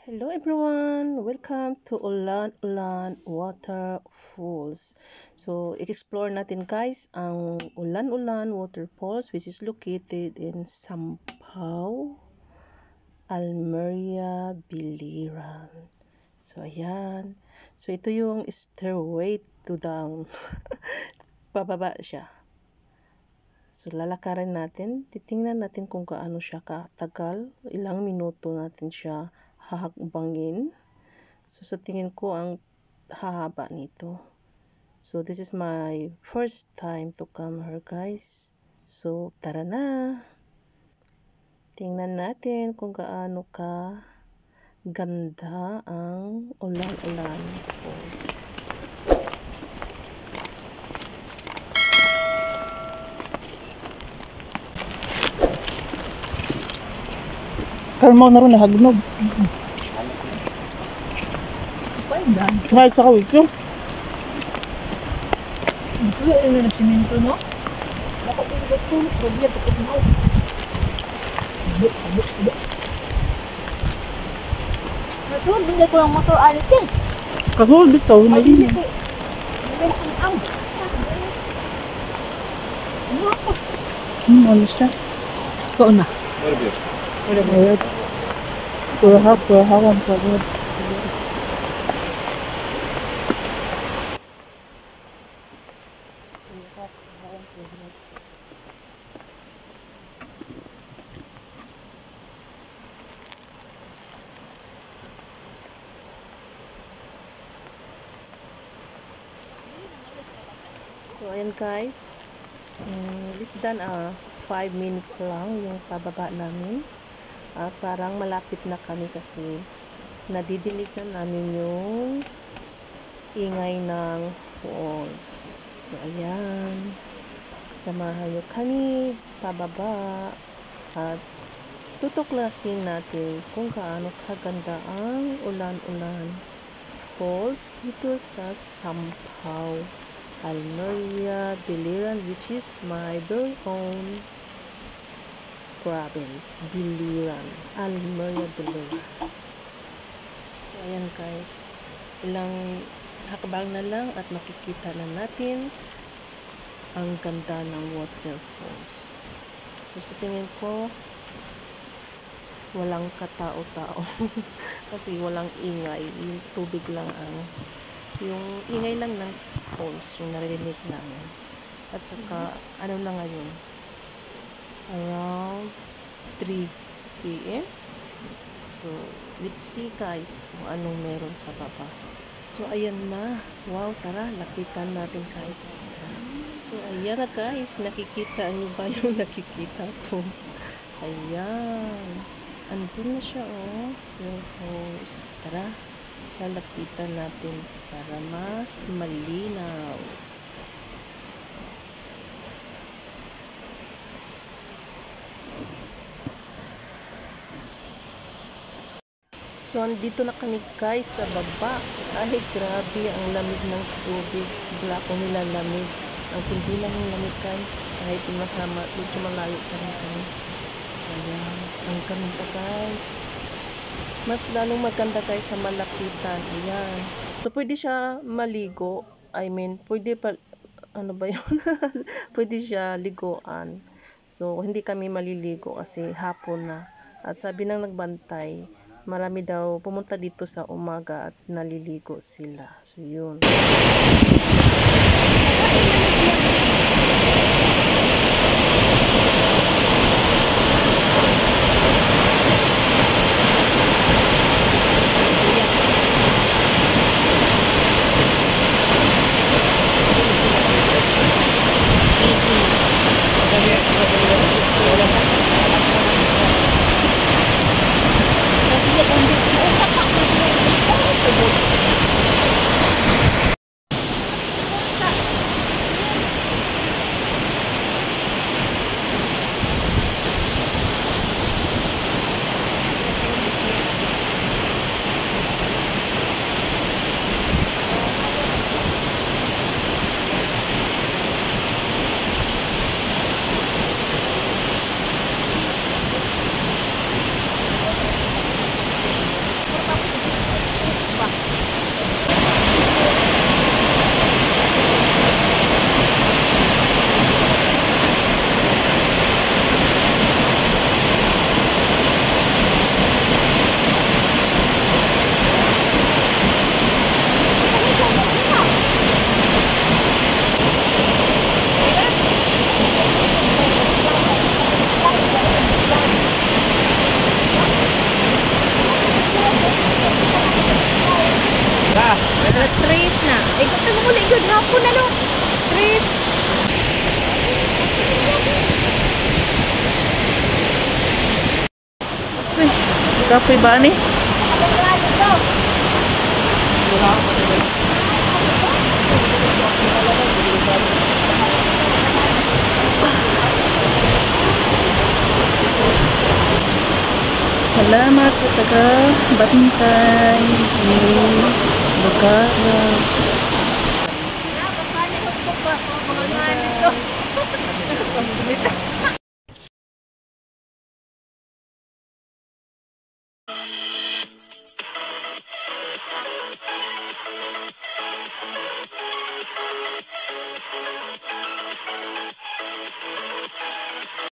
Hello everyone, welcome to Ulan Ulan Waterfalls. So, i-explore natin guys ang Ulan Ulan Waterfalls which is located in Sampaw, Almeria, Biliran. So, ayan. So, ito yung stairway to down. Pababa siya. So, lalakarin natin. Titingnan natin kung gaano siya katagal. Ilang minuto natin siya hahakbangin. So, sa tingin ko, ang hahaba nito. So, this is my first time to come here, guys. So, tara na. Tingnan natin kung gaano ka ganda ang Ulan-Ulan Falls. Karon mo na ron nahagnog. Mahal sa kawig ko. Ito yung nagsiminto, no? Ako yung nagsiminto, problem, tapos mo. Nasun, hindi ko lang motor alitin. Kaso bitaw na yun. Ano siya? Ikaw na. Wala bayad. Kurahak ang pagod. So, ayan guys. Less than 5 minutes lang yung pababa namin. Parang malapit na kami kasi nadidinig na namin yung ingay ng falls. So, ayan. Samahan nyo kami pababa at tutuklasin natin kung gaano kaganda ang Ulan-Ulan Falls dito sa Sampaw, Almeria, Biliran, which is my very own province, Biliran, Almeria, Biliran. So, ayan guys, ilang hakbang na lang at makikita na natin ang ganda ng waterfalls. So, sa tingin ko, walang katao-tao kasi walang ingay, yung tubig lang yung ingay lang ng falls yung narinig namin. At saka ano na ngayon, around 3 PM. So let's see guys kung anong meron sa baba. So ayan na, wow, tara lapitan natin guys. So ayan na guys, nakikita nyo ba yung nakikita ko? Ayan, andun na siya yung falls. Tara, lalapitan natin para mas malinaw. So, andito na kami guys sa baba. Ay, grabe, ang lamig ng tubig. Wala akong nilalamig. Ang hindi lang yung lamig guys. Kahit masama, medyo malayo pa rin kami. Ayan, ang ganda guys. Mas lalong maganda guys sa malapitan. Ayan. So, pwede siya maligo. I mean, pwede pa, ano ba yun? Pwede siya liguan. So, hindi kami maliligo kasi hapon na. At sabi ng nagbantay, marami daw pumunta dito sa umaga at naliligo sila. So, yun. Kapoy ba ni? Salamat sa taga-bantay ni Bagara.